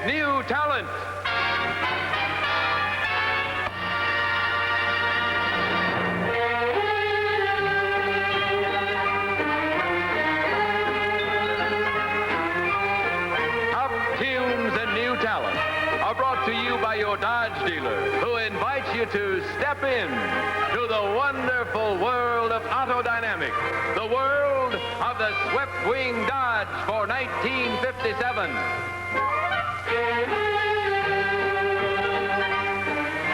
new talent. Top tunes and new talent are brought to you by your Dodge dealer, who invites you to step in to the wonderful world of auto dynamics, the world of the swept-wing Dodge for 1957.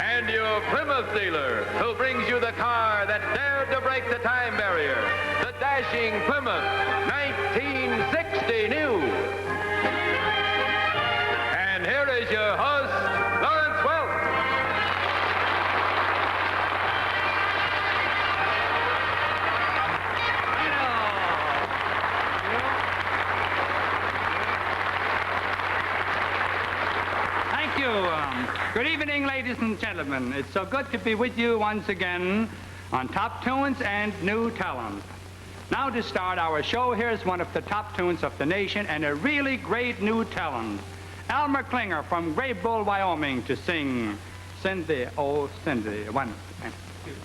And your Plymouth dealer, who brings you the car that dared to break the time barrier, the dashing Plymouth 1960 new. And here is your host, Welk. Thank you. Good evening, ladies and gentlemen. It's so good to be with you once again on Top Tunes and New Talent. Now to start our show, here's one of the top tunes of the nation and a really great new talent. Elmer Klinger from Gray Bull, Wyoming, to sing Cindy, Oh Cindy. One and two.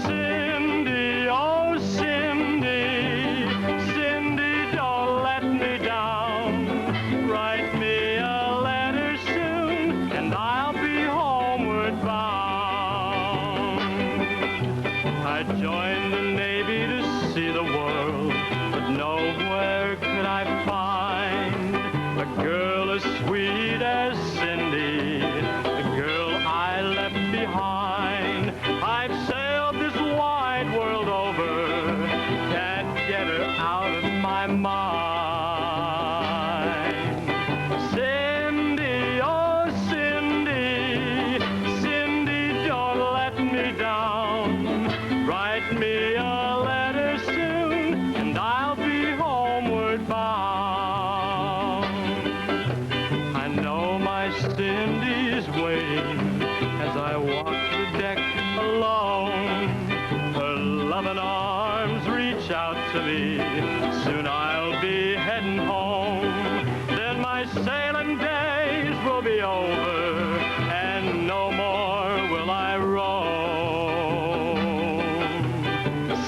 Cindy, oh Cindy, Cindy, don't let me down. Write me a letter soon, and I'll be homeward bound. I joined the Navy to see the world, but nowhere could I find a girl as sweet as Cindy, the girl I left behind. I've sailed this wide world over, can't get her out of my mind. Cindy, oh Cindy, Cindy, don't let me down. Write me a letter soon, and I'll be homeward bound. I know my Cindy's waiting as I walk the deck alone. Her loving arms reach out to me, soon I'll be heading home. Then my sailing days will be over, and no more will I roam.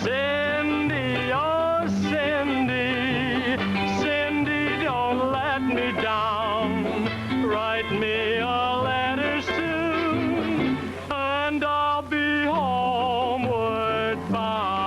Cindy, oh Cindy, Cindy, don't let me down. Write me a letter soon, and I'll be homeward bound.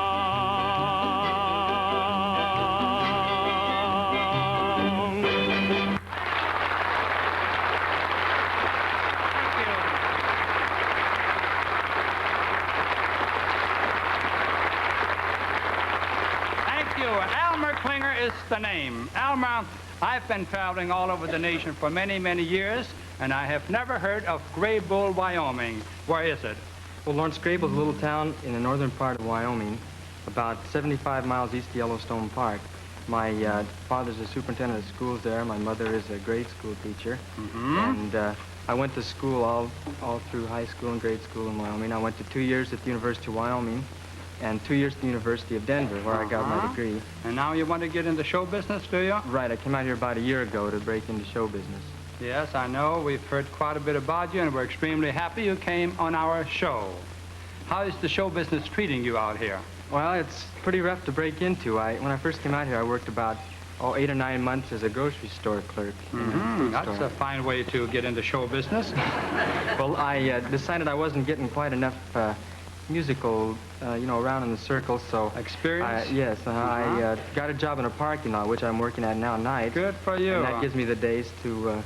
Thank you. Elmer Klinger is the name. Elmer, I've been traveling all over the nation for many, many years, and I have never heard of Gray Bull, Wyoming. Where is it? Well, Lawrence Grable is a little town in the northern part of Wyoming, about 75 miles east of Yellowstone Park. My father's a superintendent of schools there. My mother is a grade school teacher. And I went to school all through high school and grade school in Wyoming. I went to 2 years at the University of Wyoming and 2 years at the University of Denver, where I got my degree. And now you want to get into show business, do you? Right. I came out here about a year ago to break into show business. Yes, I know. We've heard quite a bit about you, and we're extremely happy you came on our show. How is the show business treating you out here? Well, it's pretty rough to break into. When I first came out here, I worked about 8 or 9 months as a grocery store clerk. That's a fine way to get into show business. Well, I decided I wasn't getting quite enough musical, around in the circle, so... Experience? Yes, I got a job in a parking lot, which I'm working at now night. Good for you. And that gives me the days to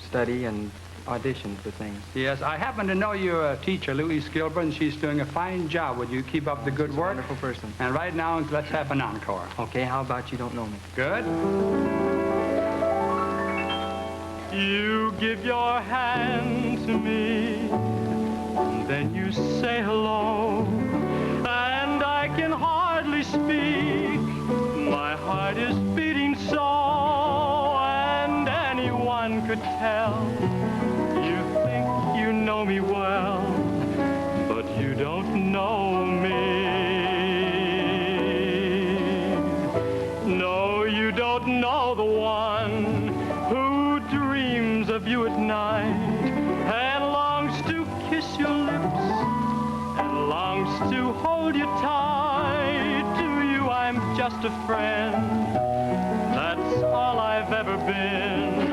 study and audition for things. Yes, I happen to know your teacher, Louise Gilbert, and she's doing a fine job. Would you keep up the good work? Wonderful person. And right now, let's have an encore. Okay, how about You Don't Know Me? Good. You give your hand to me, and then you say hello, and I can hardly speak. My heart is beating so, and anyone could tell. You think you know me well, but you don't know me. just a friend. That's all I've ever been.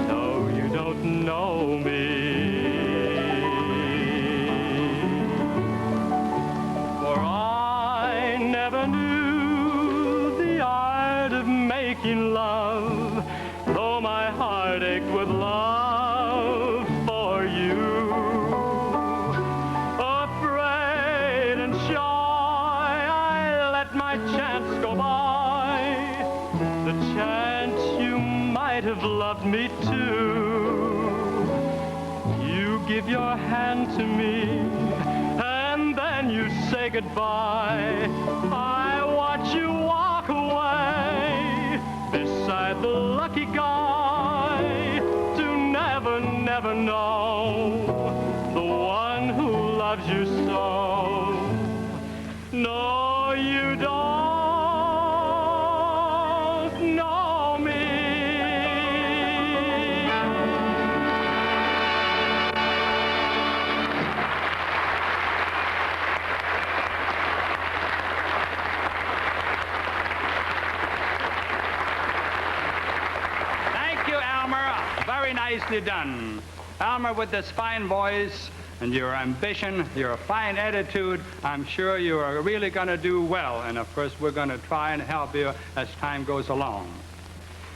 No, you don't know me. For I never knew the art of making love, though my heart ached with love for you. Afraid and shy, I let my chance go by, the chance you might have loved me too. You give your hand to me, and then you say goodbye. I watch you walk away beside the lucky guy, to never, never know the one who loves you so. No, you don't know me. Thank you, Elmer. Very nicely done. Elmer, with this fine voice and your ambition, your fine attitude, I'm sure you are really going to do well. And of course, we're going to try and help you as time goes along.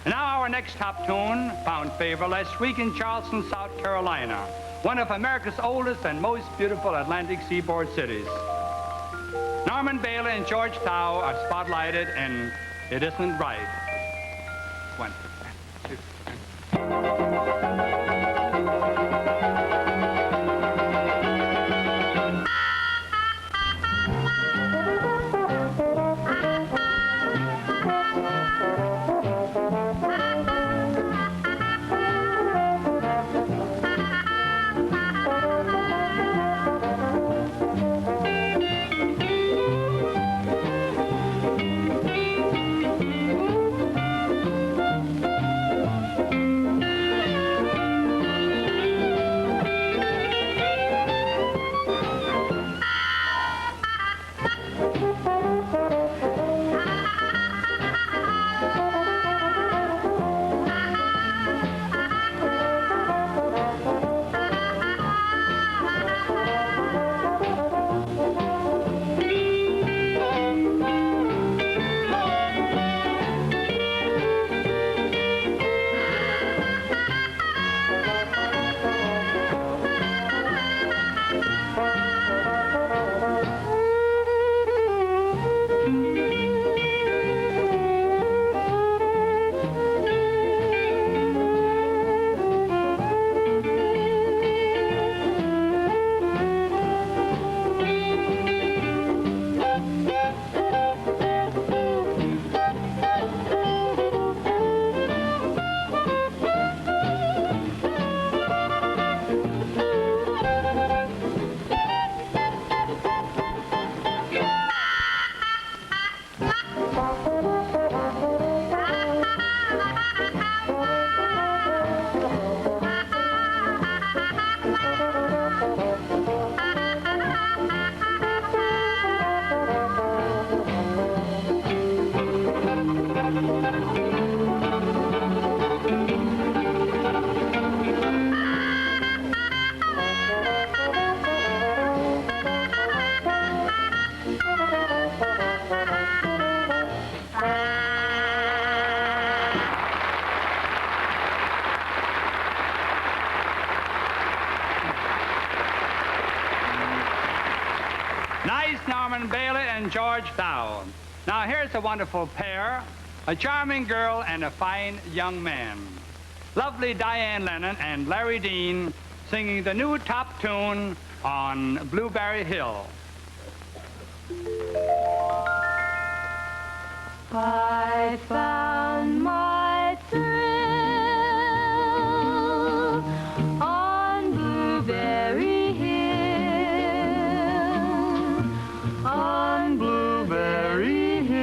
And now our next top tune, found favor last week in Charleston, South Carolina, one of America's oldest and most beautiful Atlantic seaboard cities. Norman Bailey and George Thau are spotlighted in It Isn't Right. 1, 2, 3. Nice, Norman Bailey and George Thau. Now here's a wonderful pair, a charming girl and a fine young man. Lovely Diane Lennon and Larry Dean singing the new top tune on Blueberry Hill. I found my thrill on Blueberry Hill, on Blueberry Hill,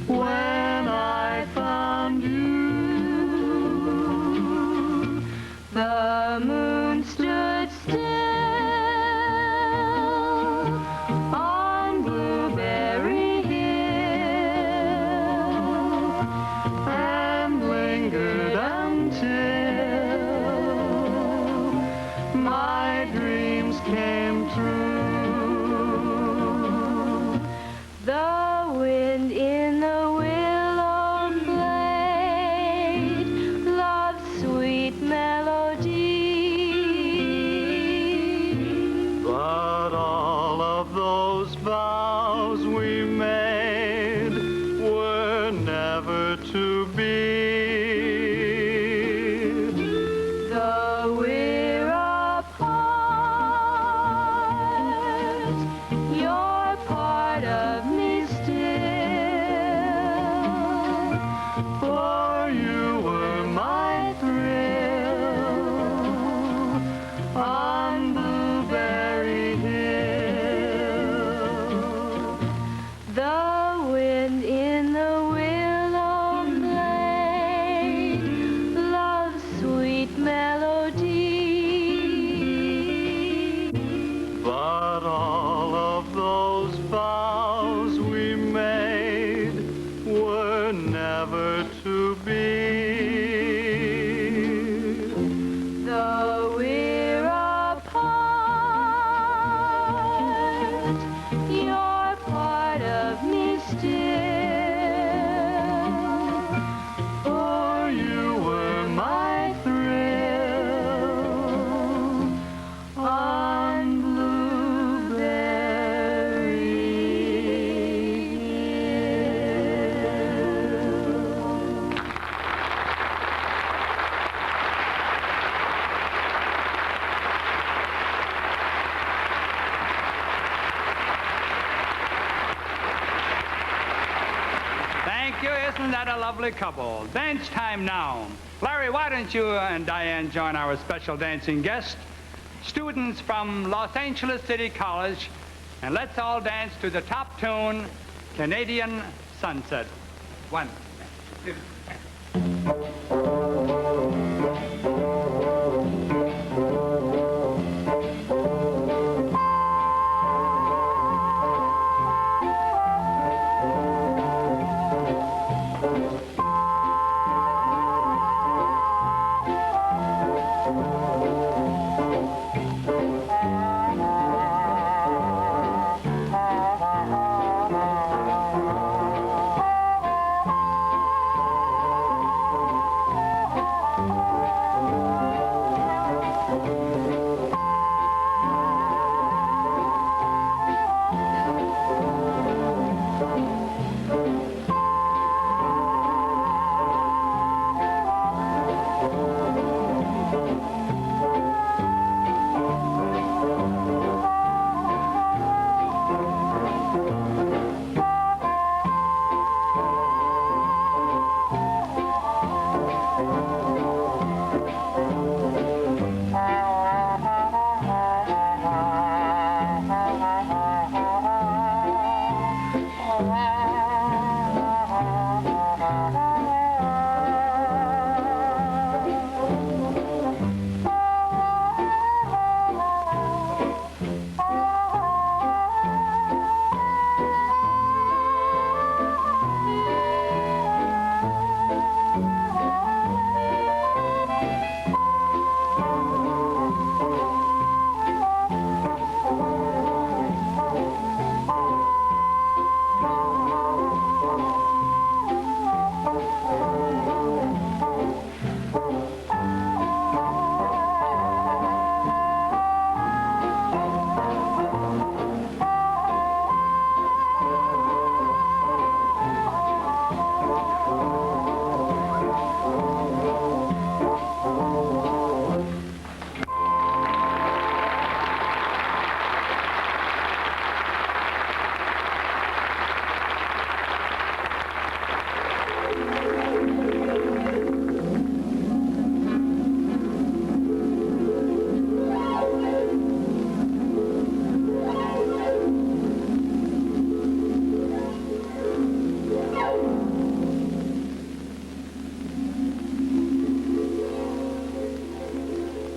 when I found you. The moon stood still on Blueberry of those vows we made were never to be. Though we're apart, you're part of me still. For you were my thrill on Blueberry Hill. The wind in the willow played love's sweet melody. But all of those vows we made were never to be. Though we're apart, you're part of me still. For you were my thrill on Blueberry Hill. Thank you. Isn't that a lovely couple? Dance time now. Larry, why don't you and Diane join our special dancing guest, students from Los Angeles City College, and let's all dance to the top tune, Canadian Sunset. 1, 2.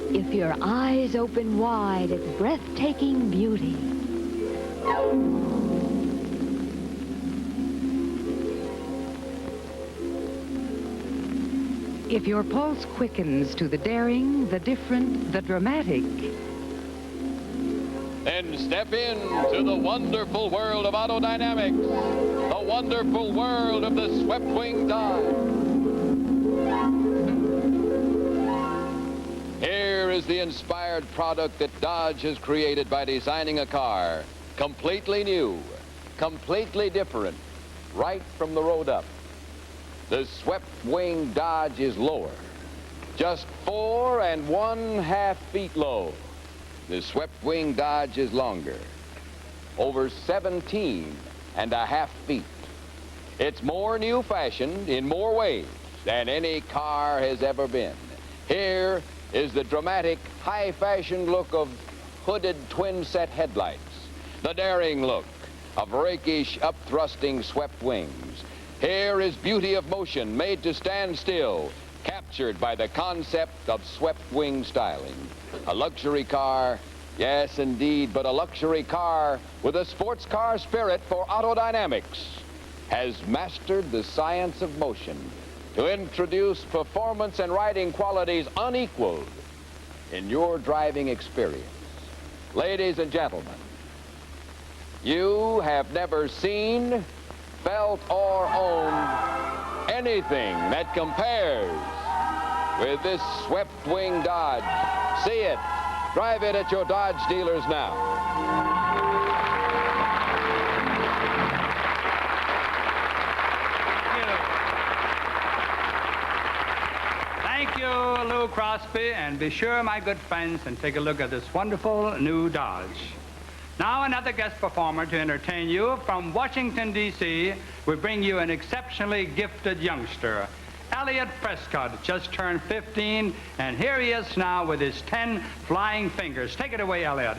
If your eyes open wide at breathtaking beauty, if your pulse quickens to the daring, the different, the dramatic, Then step into the wonderful world of auto dynamics, the wonderful world of the swept-wing dive. Here is the inspired product that Dodge has created by designing a car Completely new, completely different, right from the road up. The swept-wing Dodge is lower, just 4 1/2 feet low. The swept-wing Dodge is longer, over 17 1/2 feet. It's more new-fashioned in more ways than any car has ever been. Here is the dramatic, high-fashioned look of hooded twin-set headlights, the daring look of rakish, up-thrusting swept wings. Here is beauty of motion made to stand still, captured by the concept of swept wing styling. A luxury car, yes indeed, but a luxury car with a sports car spirit for autodynamics has mastered the science of motion to introduce performance and riding qualities unequaled in your driving experience. Ladies and gentlemen, you have never seen, felt, or owned anything that compares with this swept-wing Dodge. See it. Drive it at your Dodge dealers now. Thank you, Lou Crosby, and be sure, my good friends, and take a look at this wonderful new Dodge. Now another guest performer to entertain you. From Washington, D.C., we bring you an exceptionally gifted youngster. Elliot Prescott just turned 15, and here he is now with his 10 flying fingers. Take it away, Elliot.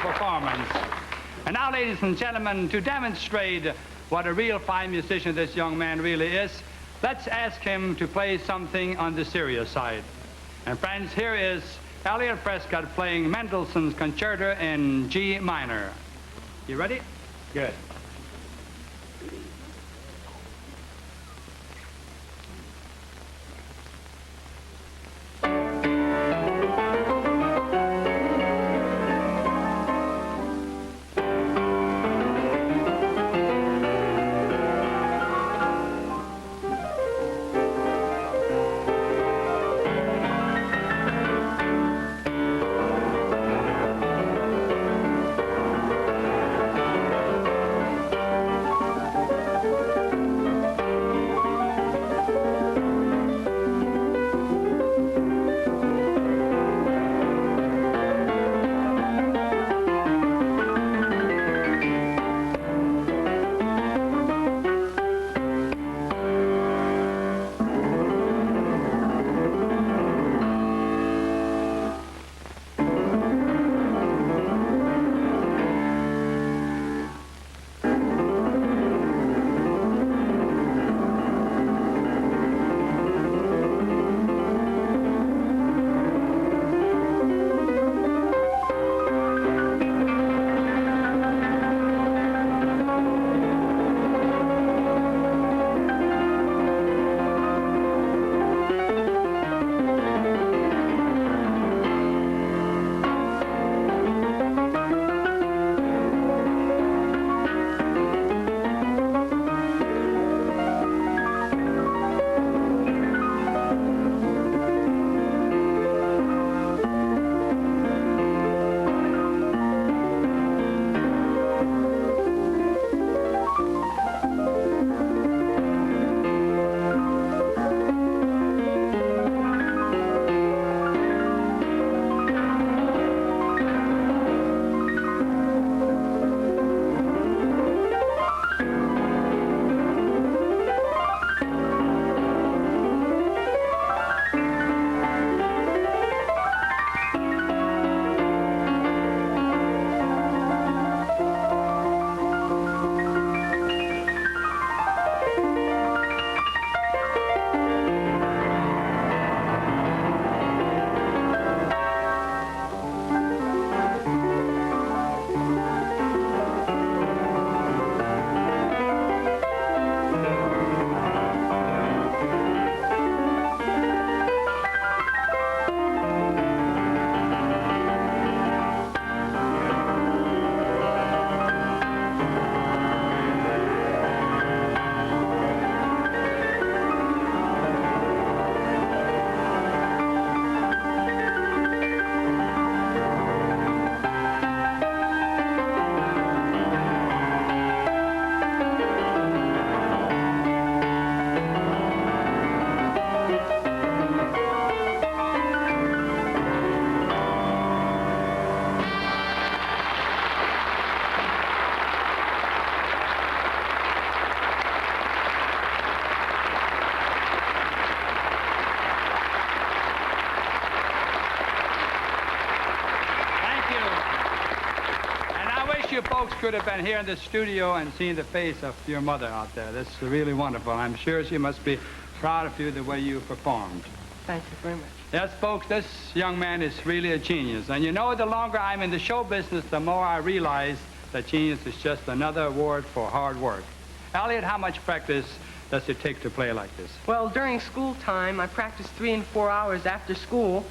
Performance. And now, ladies and gentlemen, to demonstrate what a real fine musician this young man really is, let's ask him to play something on the serious side. And friends, here is Elliot Prescott playing Mendelssohn's Concerto in G minor. You ready? Good. you folks could have been here in the studio and seen the face of your mother out there. That's really wonderful. I'm sure she must be proud of you the way you performed. Thank you very much. Yes, folks, this young man is really a genius. And you know, the longer I'm in the show business, the more I realize that genius is just another word for hard work. Elliot, how much practice does it take to play like this? Well, during school time, I practice 3 and 4 hours after school.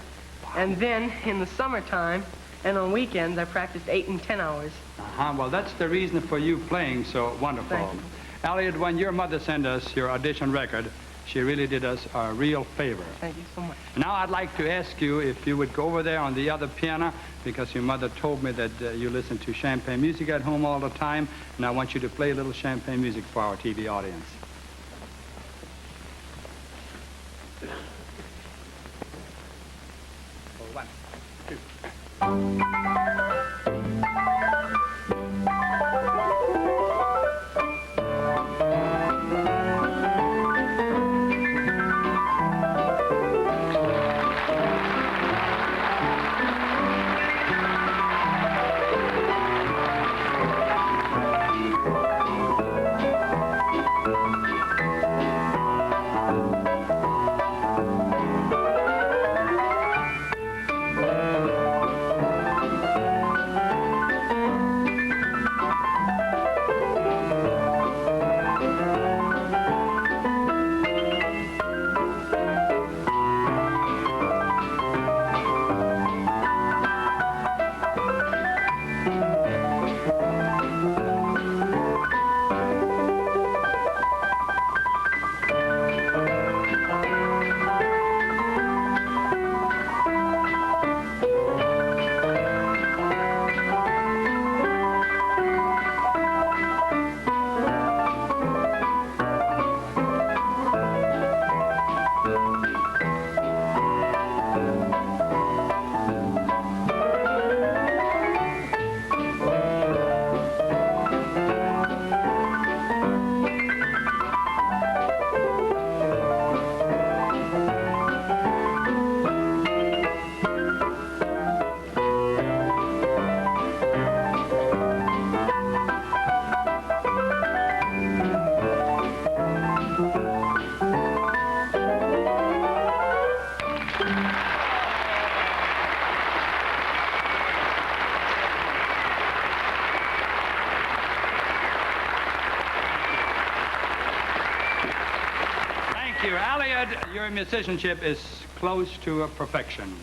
And then in the summertime and on weekends, I practice 8 and 10 hours. Well, that's the reason for you playing so wonderful. Thank you. Elliot, when your mother sent us your audition record, she really did us a real favor. Thank you so much. Now I'd like to ask you if you would go over there on the other piano, because your mother told me that you listen to champagne music at home all the time, and I want you to play a little champagne music for our TV audience. One, two. Elliot, your musicianship is close to perfection.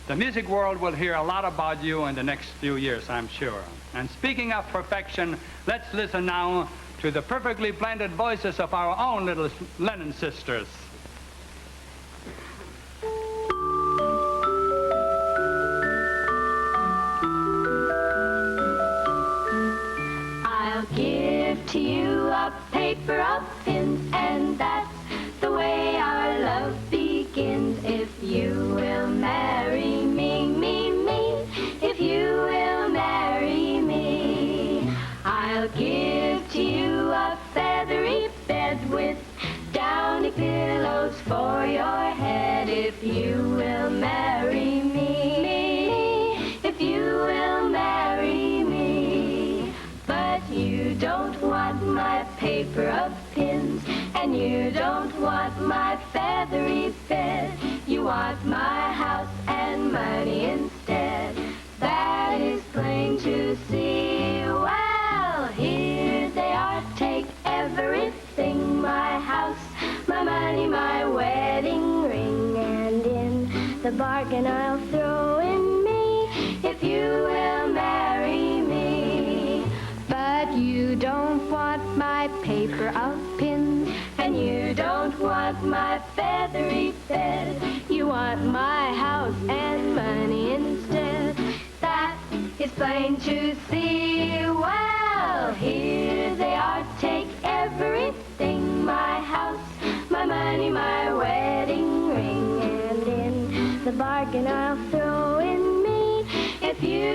The music world will hear a lot about you in the next few years, I'm sure. And speaking of perfection, let's listen now to the perfectly blended voices of our own little Lennon sisters. I'll give to you a paper of pins, and that's the way our love begins. If you will marry me, if you will marry me, I'll give to you a feathery bed with downy pillows for your head. If you will marry me, if you will marry me. But you don't want my paper of pins, and you don't want my feathery bed. You want my house and money instead. That is plain to see. Well, here they are. Take everything, my house, my money, my wedding ring, and in the bargain I'll throw in me, if you will marry me. But you don't want my paper of pins, and you don't want my feathery bed. You want my house and money instead. That is plain to see. Well, here they are. Take everything, my house, my money, my wedding ring, and in the bargain I'll throw in me, if you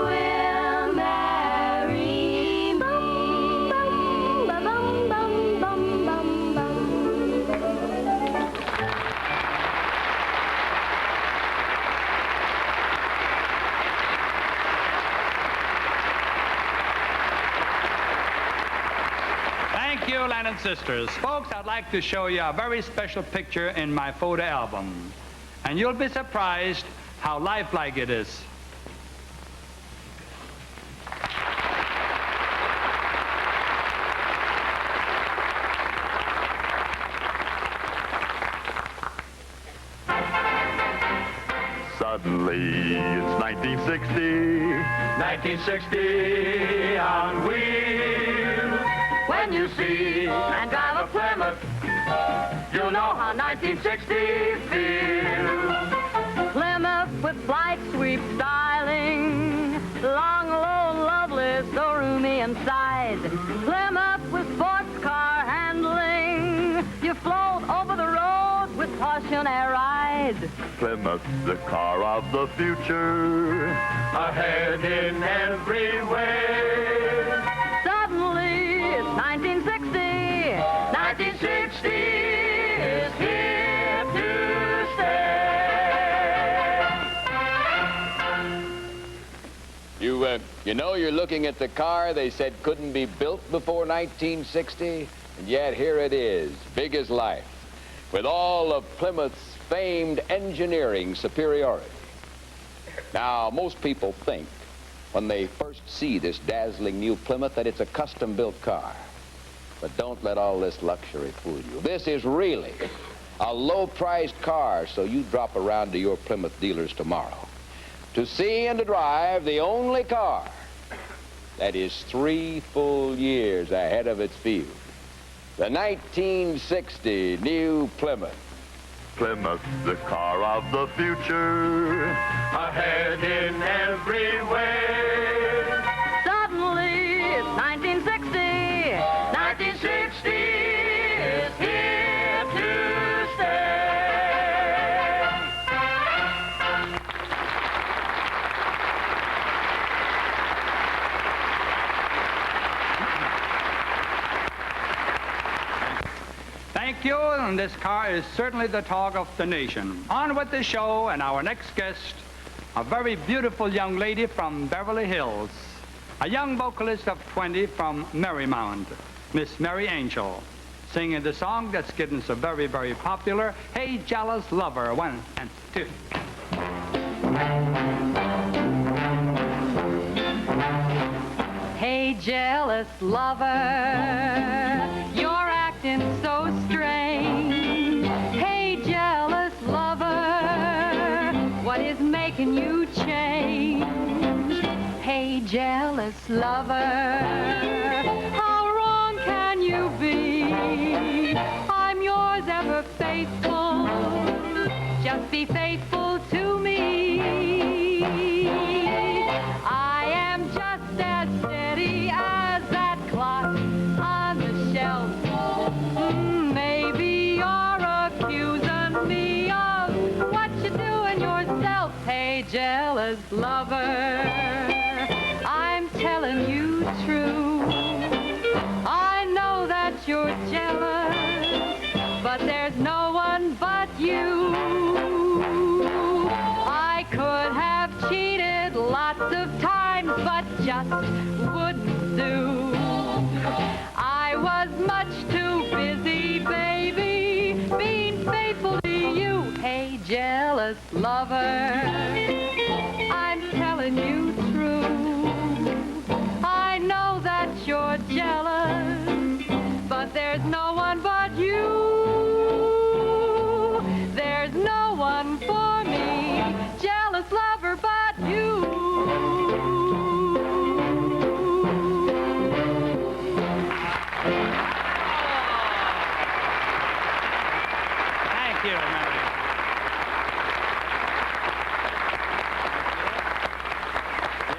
will marry me. Bum, bum, bum, bum, bum, bum, bum. Thank you, Lennon sisters. Folks, I'd like to show you a very special picture in my photo album. And you'll be surprised how lifelike it is. Suddenly, it's 1960. 1960 on wheels. When you see and drive a Plymouth, you'll know how 1960 feels. Plymouth with flight sweep styling, long, low, lovely, so roomy inside. Plymouth with sports car handling, you float over the road with caution air ride. Plymouth, the car of the future, ahead in every way. Suddenly, it's 1960. 1960 is here to stay. You know, you're looking at the car they said couldn't be built before 1960, and yet here it is, big as life, with all of Plymouth's famed engineering superiority. Now, most people think when they first see this dazzling new Plymouth that it's a custom-built car. But don't let all this luxury fool you. This is really a low-priced car, so you drop around to your Plymouth dealers tomorrow to see and to drive the only car that is 3 full years ahead of its field. The 1960 new Plymouth. Plymouth, the car of the future, ahead in every way. Suddenly, it's 1960. 1960 is here to stay. Thank you, and this car is certainly the talk of the nation. On with the show, and our next guest, a very beautiful young lady from Beverly Hills, a young vocalist of 20 from Marymount, Miss Mary Angel, singing the song that's getting so very, very popular, Hey Jealous Lover, 1 and 2. Hey, jealous lover, you're acting so strange. Hey, jealous lover, what is making you change? Hey, jealous lover, how wrong can you be? I'm yours ever faithful, just be faithful to me. I am just as steady as that clock on the shelf. Maybe you're accusing me of what you're doing yourself. Hey, jealous lover, I'm telling you true. I know that you're jealous, but there's no one but you. I could have cheated lots of times, but just wouldn't do. I was much too busy, baby, being faithful to you. Hey, jealous lover, I'm telling you true. I know that you're jealous, but there's no one but you. There's no one for me, jealous lover, but you. Thank you, Mary.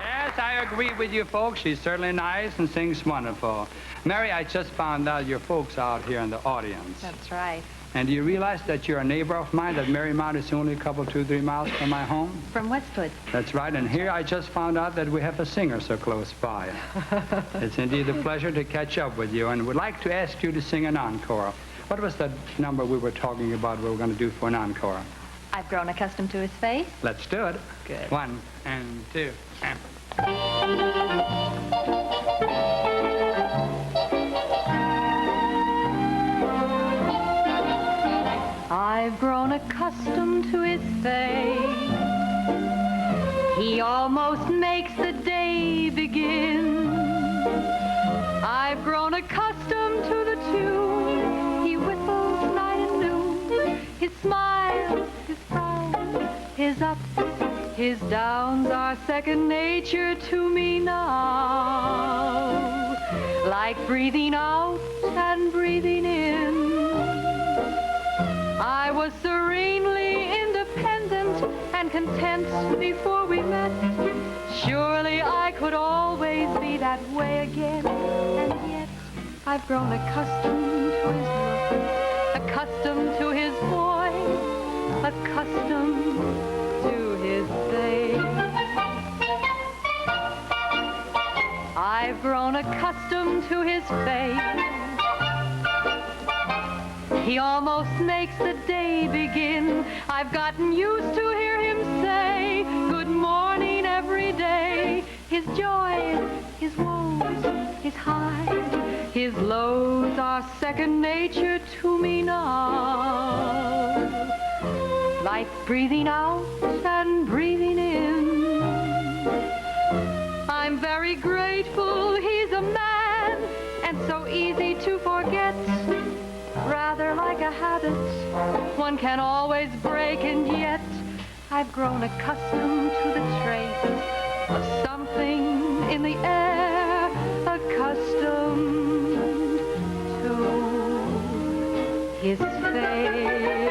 Yes, I agree with you folks. She's certainly nice and sings wonderful. Mary, I just found out your folks out here in the audience. That's right. And do you realize that you're a neighbor of mine, that Marymount is only a couple, 2-3 miles from my home? From Westwood. That's right, and here I just found out that we have a singer so close by. It's indeed a pleasure to catch up with you, and would like to ask you to sing an encore. What was that number we were talking about we were going to do for an encore? I've grown accustomed to his face. Let's do it. Good. 1 and 2 and... accustomed to the tune. He whistles night and noon. His smiles, his frowns, his ups, his downs are second nature to me now. Like breathing out and breathing in. I was serenely independent and content before we met. Surely I could always be that way again. And yet I've grown accustomed to his look, accustomed to his voice, accustomed to his face. I've grown accustomed to his face. He almost makes the day begin. I've gotten used to hear him say good morning every day. His joys, his woes, his highs, his lows are second nature to me now. Like breathing out and breathing in. I'm very grateful he's a man and so easy to forget. Rather like a habit one can always break, and yet I've grown accustomed to the trace of something in the air, accustomed to his face.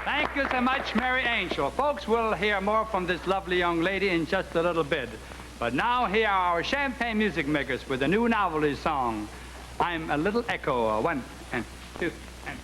Thank you so much, Mary Angel. Folks, we'll hear more from this lovely young lady in just a little bit. But now here are our Champagne music makers with a new novelty song, I'm a Little Echo. 1 and 2 and...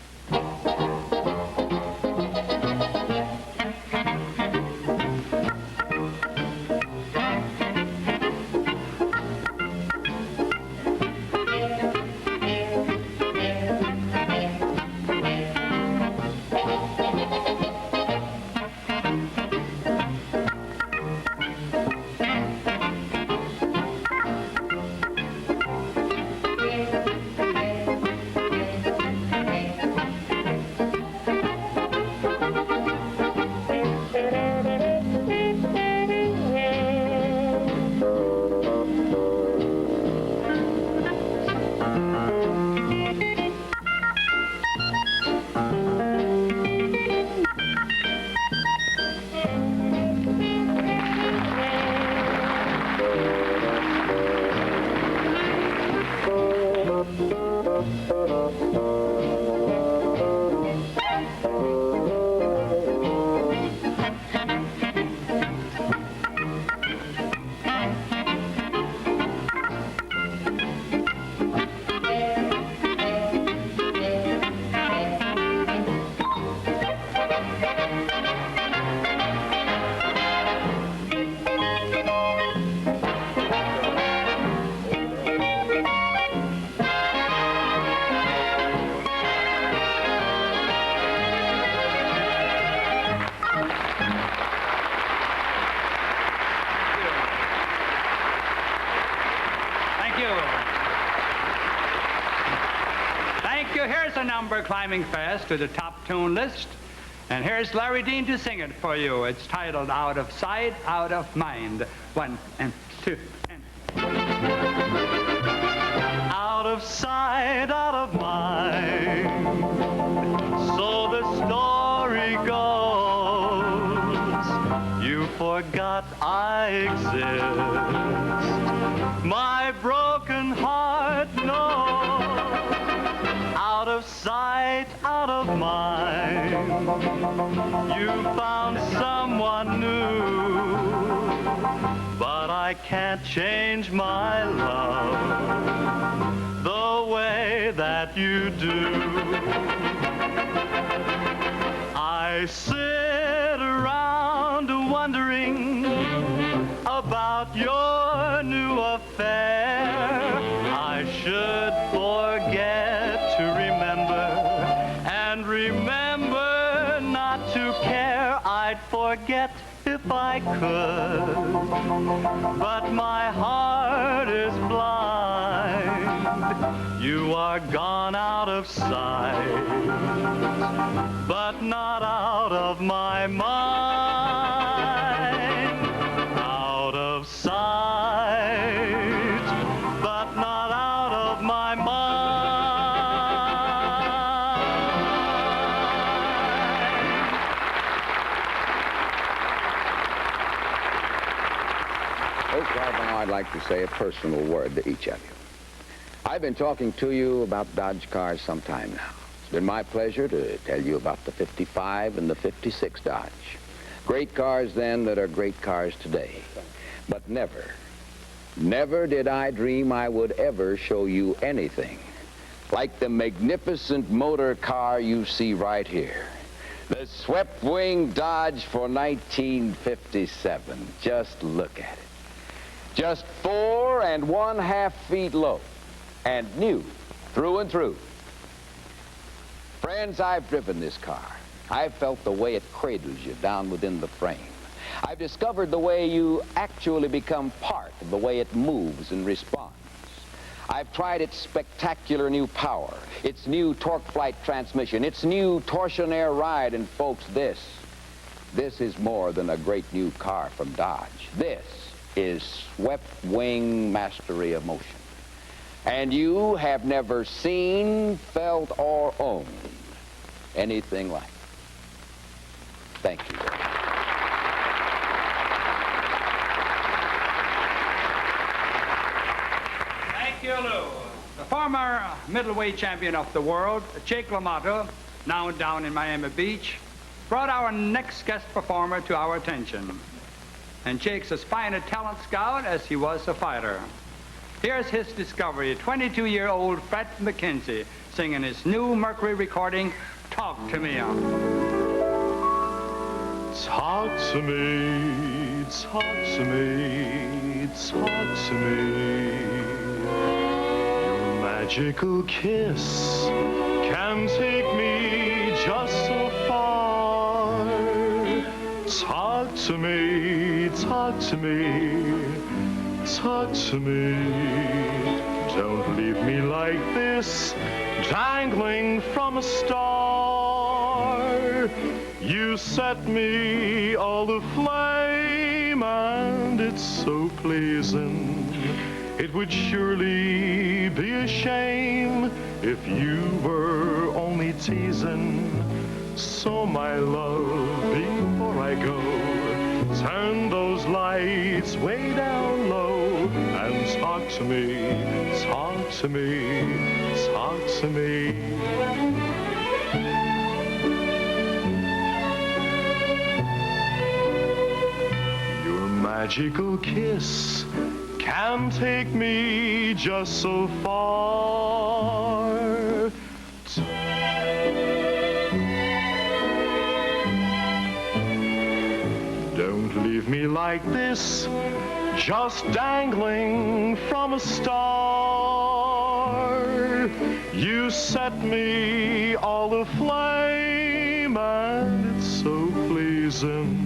Climbing fast to the top tune list. And here's Larry Dean to sing it for you. It's titled Out of Sight, Out of Mind. 1 and 2 and... Out of sight, out of mind. So the story goes. You forgot I exist. My broken heart knows. Out of sight, out of mind. You found someone new, but I can't change my love the way that you do. I sit around wondering about your new affair. I should forget to remember, and remember not to care. I'd forget if I could, but my heart is blind. You are gone out of sight, but not out of my mind. Out of sight, but not out of my mind. Right now, I'd like to say a personal word to each of you. I've been talking to you about Dodge cars some time now. It's been my pleasure to tell you about the 55 and the 56 Dodge. Great cars then that are great cars today. But never, never did I dream I would ever show you anything like the magnificent motor car you see right here. The swept-wing Dodge for 1957. Just look at it. Just 4 1/2 feet low, and new through and through. Friends, I've driven this car. I've felt the way it cradles you down within the frame. I've discovered the way you actually become part of the way it moves and responds. I've tried its spectacular new power, its new torque flight transmission, its new torsionaire ride, and folks, this is more than a great new car from Dodge. This is swept-wing mastery of motion. And you have never seen, felt, or owned anything like it. Thank you very much. Thank you, Lou. The former middleweight champion of the world, Jake LaMotta, now down in Miami Beach, brought our next guest performer to our attention. And Jake's as fine a talent scout as he was a fighter. Here's his discovery, 22-year-old Fred MacKenzie, singing his new Mercury recording, Talk to Me. Talk to me, talk to me, talk to me. Your magical kiss can take me just so far. Talk to me, talk to me, talk to me. Don't leave me like this, dangling from a star. You set me all aflame, and it's so pleasing. It would surely be a shame if you were only teasing. So my love, before I go, turn those lights way down low and talk to me, talk to me, talk to me. Your magical kiss can take me just so far. Don't leave me like this, just dangling from a star. You set me all aflame, and it's so pleasing.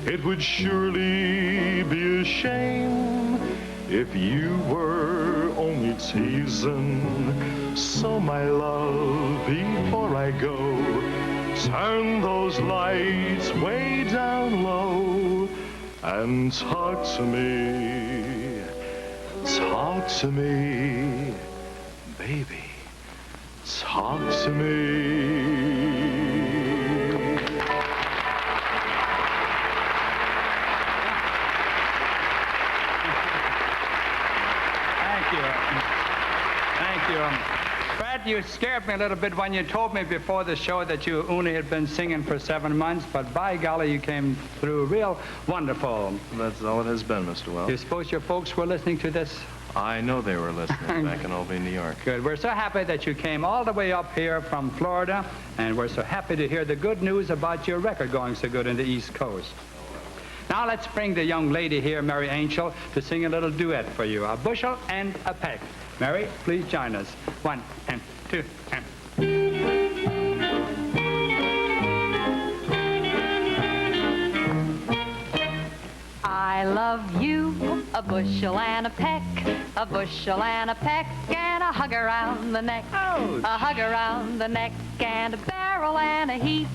It would surely be a shame if you were only teasing. So my love, before I go, turn those lights way down low and talk to me, baby, talk to me. Thank you. Fred, you scared me a little bit when you told me before the show that you only had been singing for 7 months, but by golly, you came through real wonderful. That's all it has been, Mr. Welk. You suppose your folks were listening to this? I know they were listening back in Albany, New York. Good. We're so happy that you came all the way up here from Florida, and we're so happy to hear the good news about your record going so good in the East Coast. Now let's bring the young lady here, Mary Angel, to sing a little duet for you, a Bushel and a Peck. Mary, please join us. 1 and 2 and... I love you, a bushel and a peck, a bushel and a peck, and a hug around the neck, Ouch. a hug around the neck, and a barrel and a heap,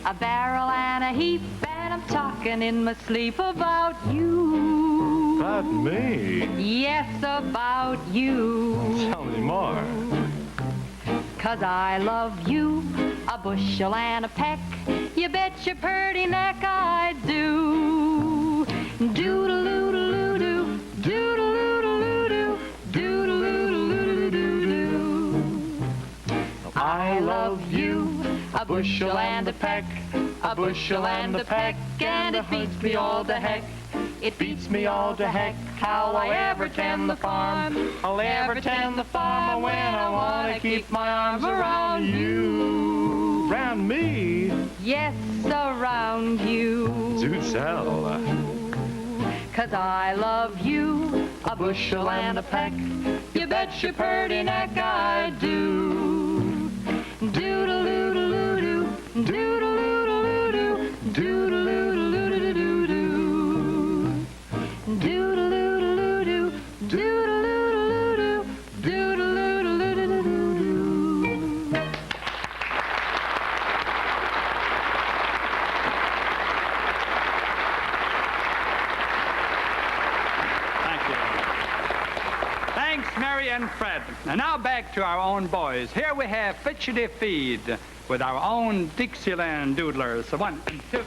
a barrel and a heap, and I'm talking in my sleep about you. About me? Yes, about you. Tell me more. 'Cause I love you, a bushel and a peck, you bet your purty neck I do. Doodle-oodle-oo-doo, doodle-oodle-oo-doo, doodle-oodle-oo-doo-doo. I love you, a bushel and a peck, a bushel and a peck, and it beats me all to heck. It beats me all to heck how I ever tend the farm. I'll ever tend the farm when I want to keep my arms around you. Around me? Yes, around you. Do tell. 'Cause I love you, a bushel and a peck, you bet your purty neck I do. Doodle-oodle-oo-doo, doodle-oodle-oo-doo, doodle-oodle-oo-doo-doo-doo. Doodle-oodle-oo-doo, doodle-oodle-oo-doo, doodle-oodle-oo-doo-doo-doo. Thank you. Thanks, Mary and Fred. And now back to our own boys. Here we have Fidgety Feet with our own Dixieland doodlers. So 1, 2.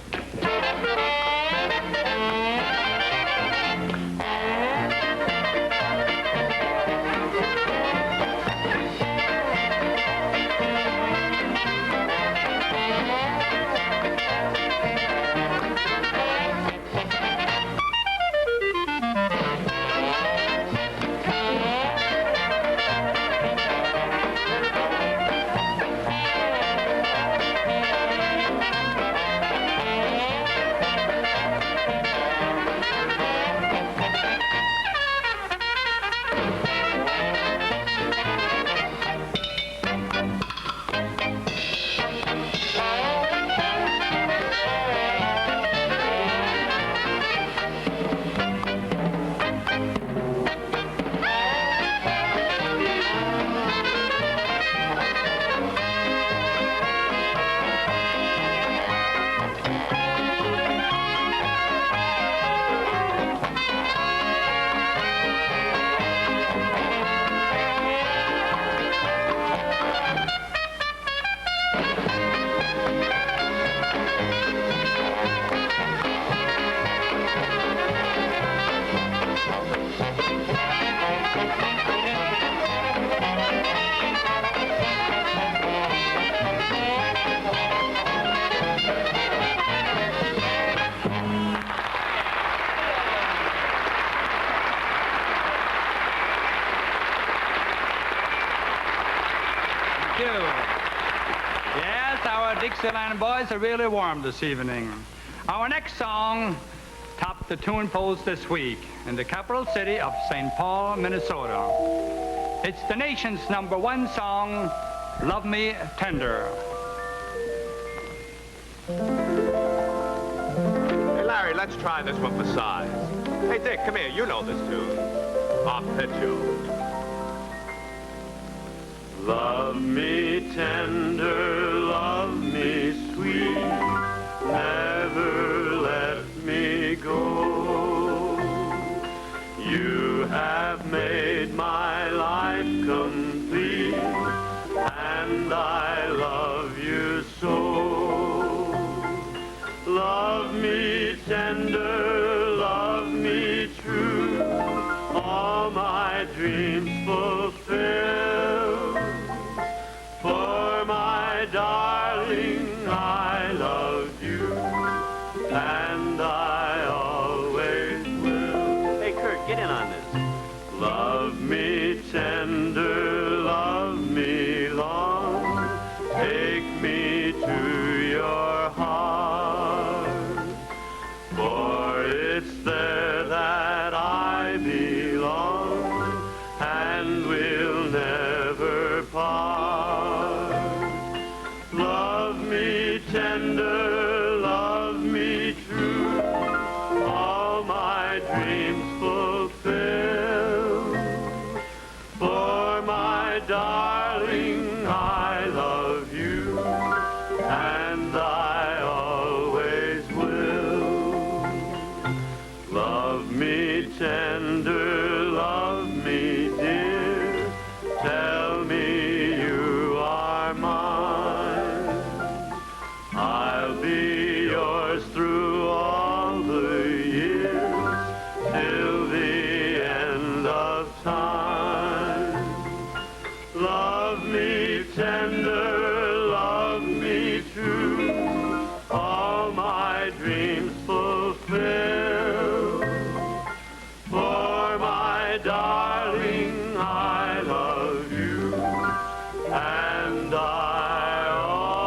Yes, our Dixieland boys are really warm this evening. Our next song topped the tune polls this week in the capital city of St. Paul, Minnesota. It's the nation's #1 song, Love Me Tender. Hey, Larry, let's try this one for size. Hey, Dick, come here. You know this tune. I'll pitch you. Love me tender, love me sweet, never let me go. You have made my life complete, and I love you so. Love me tender, love me true, all my dreams fulfill. For my darling, I love you, and I always will. Hey, Curt, get in on this. Love me tender, love me long, take me to your heart, for it's there that I belong, and will never part. Love me tender, love me true, all my dreams fulfill. My darling, I love you, and I always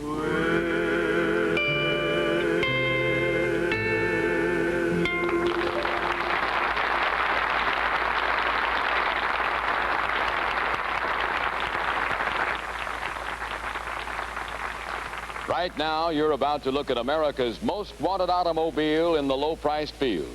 will. Right now, you're about to look at America's most wanted automobile in the low-priced field.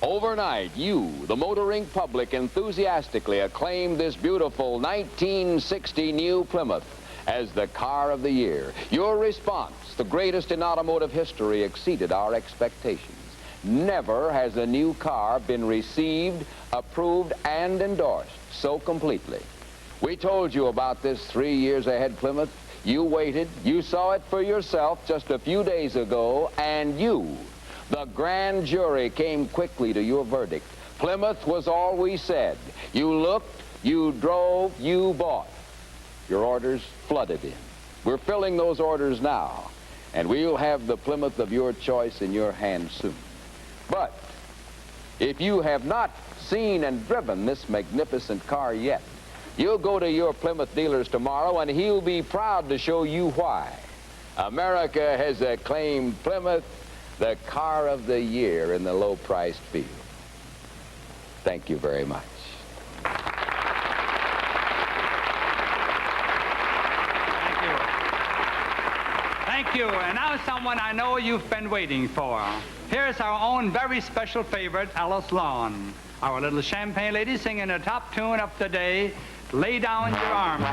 Overnight, you, the motoring public, enthusiastically acclaimed this beautiful 1960 new Plymouth as the car of the year. Your response, the greatest in automotive history, exceeded our expectations. Never has a new car been received, approved, and endorsed so completely. We told you about this 3 years ahead Plymouth. You waited, you saw it for yourself just a few days ago, and you, the grand jury, came quickly to your verdict. Plymouth was all we said. You looked, you drove, you bought. Your orders flooded in. We're filling those orders now, and we'll have the Plymouth of your choice in your hands soon. But if you have not seen and driven this magnificent car yet, you'll go to your Plymouth dealers tomorrow, and he'll be proud to show you why. America has acclaimed Plymouth the car of the year in the low-priced field. Thank you very much. Thank you. And now someone I know you've been waiting for. Here's our own very special favorite, Alice Lawn. Our little champagne lady singing a top tune of the day, Lay Down Your Arms.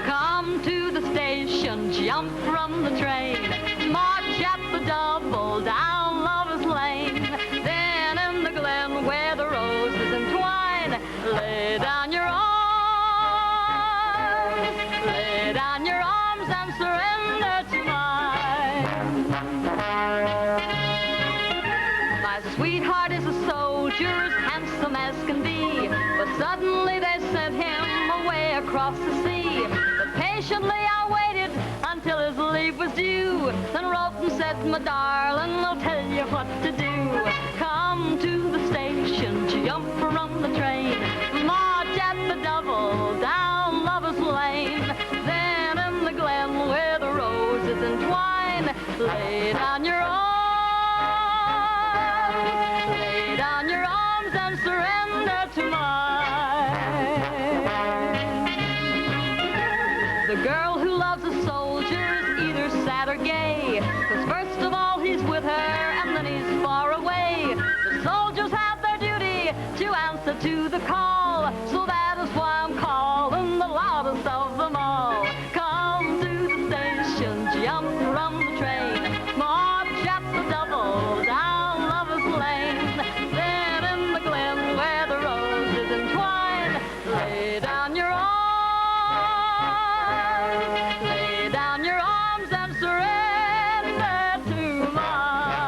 Come to the station, jump from the train, march at the double down Lover's Lane. Then in the glen where the roses entwine, lay down your arms, lay down your arms and surrender to mine. My sweetheart is a soldier, as handsome as can be, but suddenly they sent him away across the sea. But patiently I waited until his leave was due, then wrote and said, my darling, I'll tell you what to do. Come to the station, jump from the train, march at the double down Lover's Lane. Then in the glen where the roses entwine, lay down your arms, lay down your arms and surrender to mine. The girl who loves a soldier is either sad or gay, 'cause first of all he's with her and then he's far away. The soldiers have their duty to answer to the call, so that is why I'm calling the loudest of them all. Come to the station, jump from the train, march at the double down Lover's Lane. Then in the glen where the roses entwine, lay down your arms, lay down your arms and surrender to mine.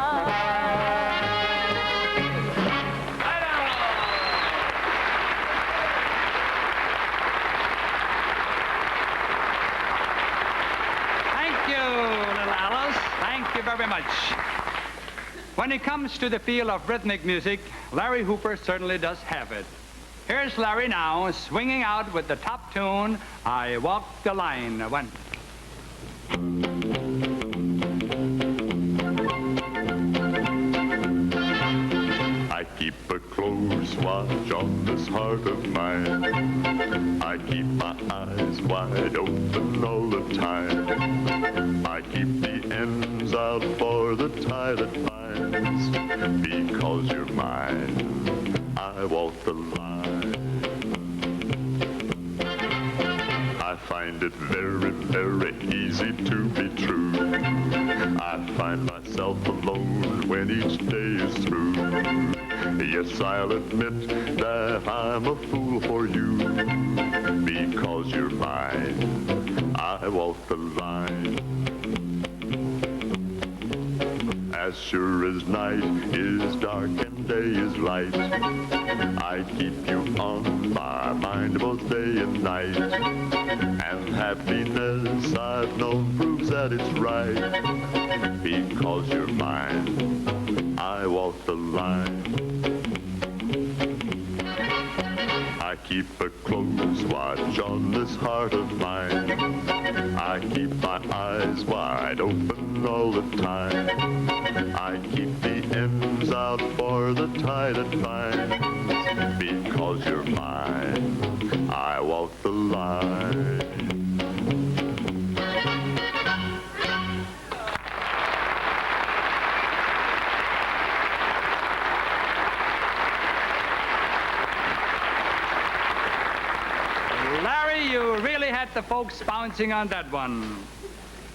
Thank you, little Alice. Thank you very much. When it comes to the field of rhythmic music, Larry Hooper certainly does have it. Here's Larry now, swinging out with the top tune, I Walk the Line. One. I keep a close watch on this heart of mine. I keep my eyes wide open all the time. I keep the ends out for the tie that binds. Because you're mine, I walk the line. I find it very, very easy to be true. I find myself alone when each day is through. Yes, I'll admit that I'm a fool for you. Because you're mine, I walk the line. As sure as night is dark and day is light, I keep you on my mind both day and night. And happiness I've known proves that it's right. Because because you're mine. I walk the line. I keep a close watch on this heart of mine. I keep my eyes wide open all the time. I keep the ends out for the tie that binds. Because you're mine, I walk the line. You really had the folks bouncing on that one.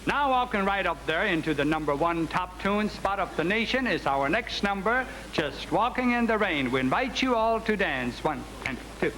Now walking right up there into the #1 top tune spot of the nation is our next number, Just Walking in the Rain. We invite you all to dance. 1 and 2.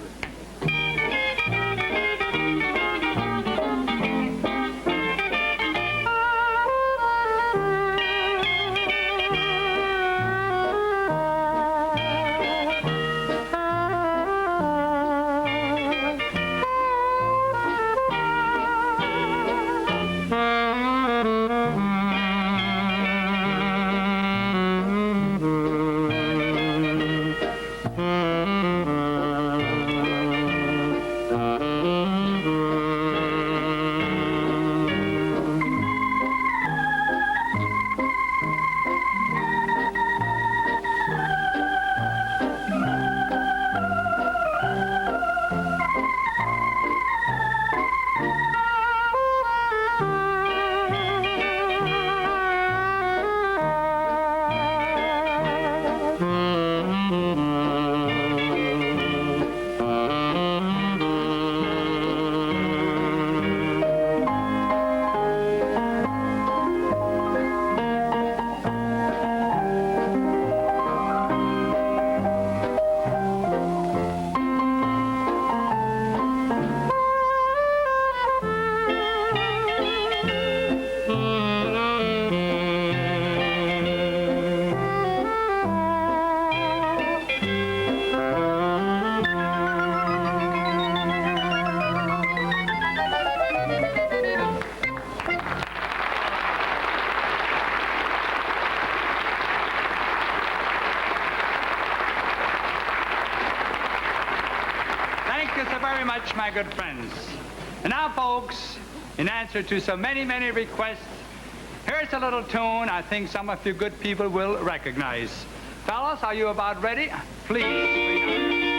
My good friends. And now, folks, in answer to so many, many requests, here's a little tune I think some of you good people will recognize. Fellas, are you about ready? Please.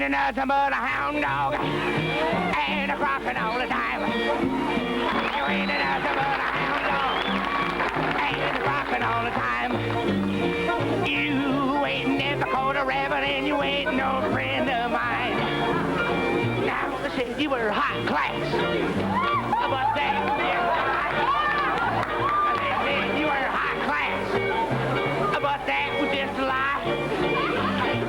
Nothing but a hound dog and a crocking all the time. You ain't nothing but a hound dog and a crocking all the time. You ain't never caught a rabbit and you ain't no friend of mine. Now they said you were high class, but they said you were high class, but that was just a lie.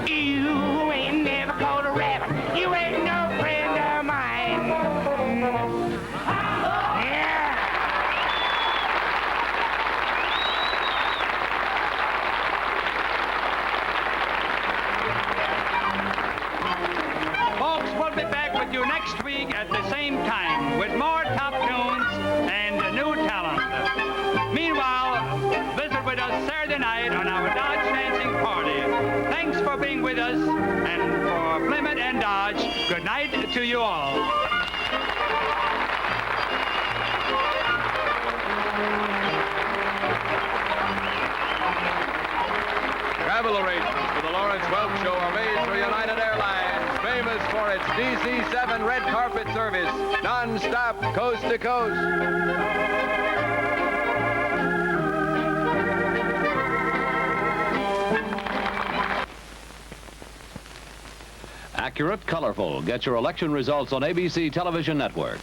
You ain't never caught a rabbit. You ain't no friend of mine. Yeah. Folks, we'll be back with you next week at the same time with more top tunes and new talent. Meanwhile, visit with us Saturday night on our Dodge Dancing Party. Thanks for being with us, and for Plymouth and Dodge, good night to you all. Travel arrangements for the Lawrence Welk Show are made through United Airlines, famous for its DC-7 red carpet service, non-stop, coast to coast. accurate, colorful. Get your election results on ABC Television Network.